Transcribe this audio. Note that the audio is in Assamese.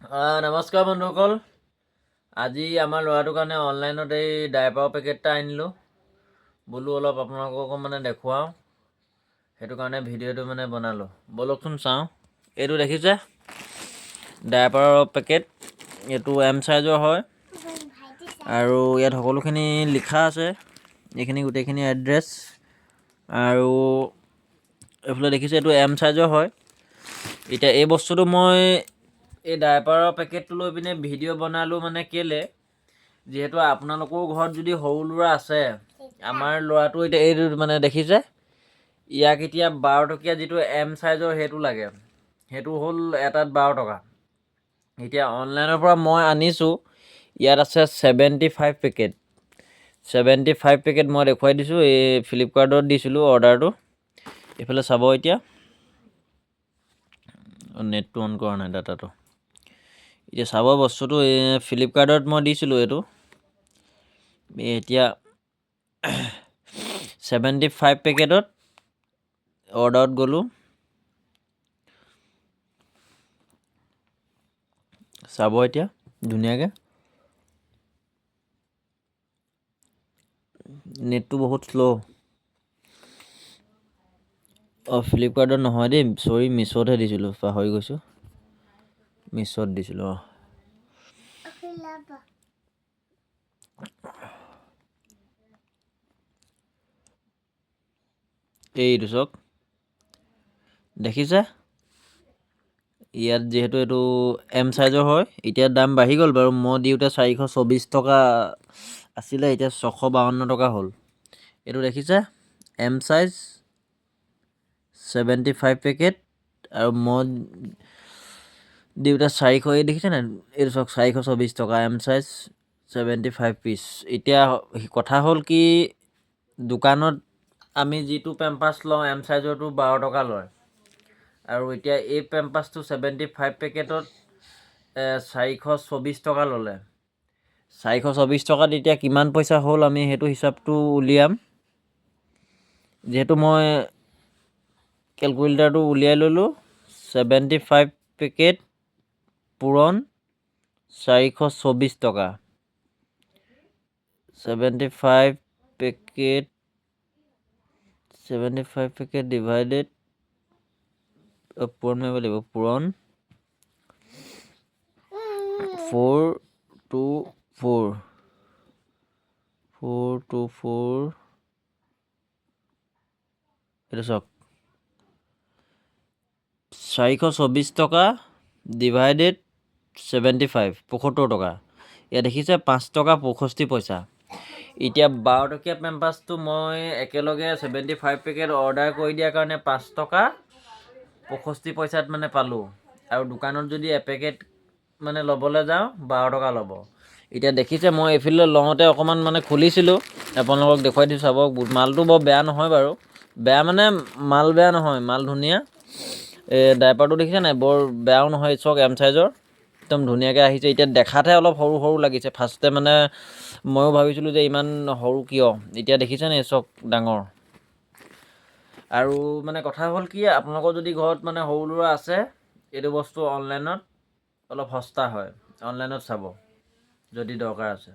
নমস্কাৰ বন্ধুসকল। আজি আমাৰ ল'ৰাটোৰ কাৰণে অনলাইনত এই ডাইপাৰৰ পেকেট এটা আনিলোঁ। বোলো অলপ আপোনালোকক মানে দেখুৱাওঁ, সেইটো কাৰণে ভিডিঅ'টো মানে বনালোঁ। ব'লকচোন চাওঁ। এইটো দেখিছে ডাইপাৰৰ পেকেট, এইটো এম চাইজৰ হয় আৰু ইয়াত সকলোখিনি লিখা আছে। এইখিনি গোটেইখিনি এড্ৰেছ আৰু এইফালে দেখিছে এইটো এম চাইজৰ হয়। এতিয়া এই বস্তুটো মই এই ডাইপাৰৰ পেকেটটো লৈ পিনে ভিডিঅ' বনালোঁ মানে কেলে, যিহেতু আপোনালোকৰ ঘৰত যদি সৰু ল'ৰা আছে, আমাৰ ল'ৰাটো এতিয়া এইটো মানে দেখিছে ইয়াক এতিয়া 12 টকীয়া যিটো এম চাইজৰ সেইটো লাগে, সেইটো হ'ল এটাত 12 টকা। এতিয়া অনলাইনৰ পৰা মই আনিছোঁ, ইয়াত আছে 75 পেকেট। 75 পেকেট মই দেখুৱাই দিছোঁ, এই ফ্লিপকাৰ্টত দিছিলোঁ অৰ্ডাৰটো। এইফালে চাব এতিয়া, নেটটো অন কৰা নাই ডাটাটো। এতিয়া চাব বস্তুটো, এই ফ্লিপকাৰ্টত মই দিছিলোঁ এইটো। এতিয়া 75 পেকেটত অৰ্ডাৰত গ'লোঁ, চাব এতিয়া ধুনীয়াকৈ। নেটটো বহুত শ্ল'। ফ্লিপকাৰ্টত নহয় দেই, চৰি, মিছ'তহে দিছিলোঁ, পাহৰি গৈছোঁ। মিছ'ত দিছিলোঁ। এইটো চাওক, দেখিছে ইয়াত যিহেতু এইটো এম চাইজৰ হয়, এতিয়া দাম বাঢ়ি গ'ল বাৰু। মই দিওঁতে 424 টকা আছিলে, এতিয়া 652 টকা হ'ল। এইটো দেখিছে এম চাইজ 75 পেকেট, আৰু মই দিওঁতে 400, এই দেখিছে নাই, এইটো চাওক 424 টকা এম চাইজ 75 পিচ। এতিয়া কথা হ'ল কি, দোকানত আমি যিটো পেম্পাছ লওঁ এম চাইজৰটো 12 টকা লয়, আৰু এতিয়া এই পেম্পাছটো 75 পেকেটত 424 টকা ল'লে। 424 টকাত এতিয়া কিমান পইচা হ'ল আমি সেইটো হিচাপটো উলিয়াম। যিহেতু মই কেলকুলেটাৰটো উলিয়াই ল'লোঁ। 75 পেকেট পূৰণ 424 টকা। 75 পেকেট ডিভাইডেড, পূৰণ মাৰিব লাগিব, পূৰণ 424 এইটো চাওক 424 টকা ডিভাইডেড 75, 75 টকা। ইয়াত দেখিছে 5 টকা 65 পইচা। এতিয়া 12 টকীয়া পেম্পাছটো মই একেলগে 75 পেকেট অৰ্ডাৰ কৰি দিয়াৰ কাৰণে 5 টকা 65 পইচাত মানে পালোঁ, আৰু দোকানত যদি এপেকেট মানে ল'বলৈ যাওঁ 12 টকা ল'ব। এতিয়া দেখিছে মই এইফালে লওঁতে অকণমান মানে খুলিছিলোঁ, আপোনালোকক দেখুৱাই দিছোঁ চাব। মালটো বৰ বেয়া নহয় বাৰু, বেয়া মানে মাল বেয়া নহয়, মাল ধুনীয়া। ডাইপাৰটো দেখিছে নাই, বৰ বেয়াও নহয়, চাওক এম চাইজৰ একদম ধুনীয়াকৈ আহিছে। এতিয়া দেখাতহে অলপ সৰু সৰু লাগিছে, ফাৰ্ষ্টতে মানে ময়ো ভাবিছিলোঁ যে ইমান সৰু কিয়, এতিয়া দেখিছে নাই চাওক ডাঙৰ। আৰু মানে কথা হ'ল কি, আপোনালোকৰ যদি ঘৰত মানে সৰু ল'ৰা আছে, এইটো বস্তু অনলাইনত অলপ সস্তা হয়, অনলাইনত চাব যদি দৰকাৰ আছে।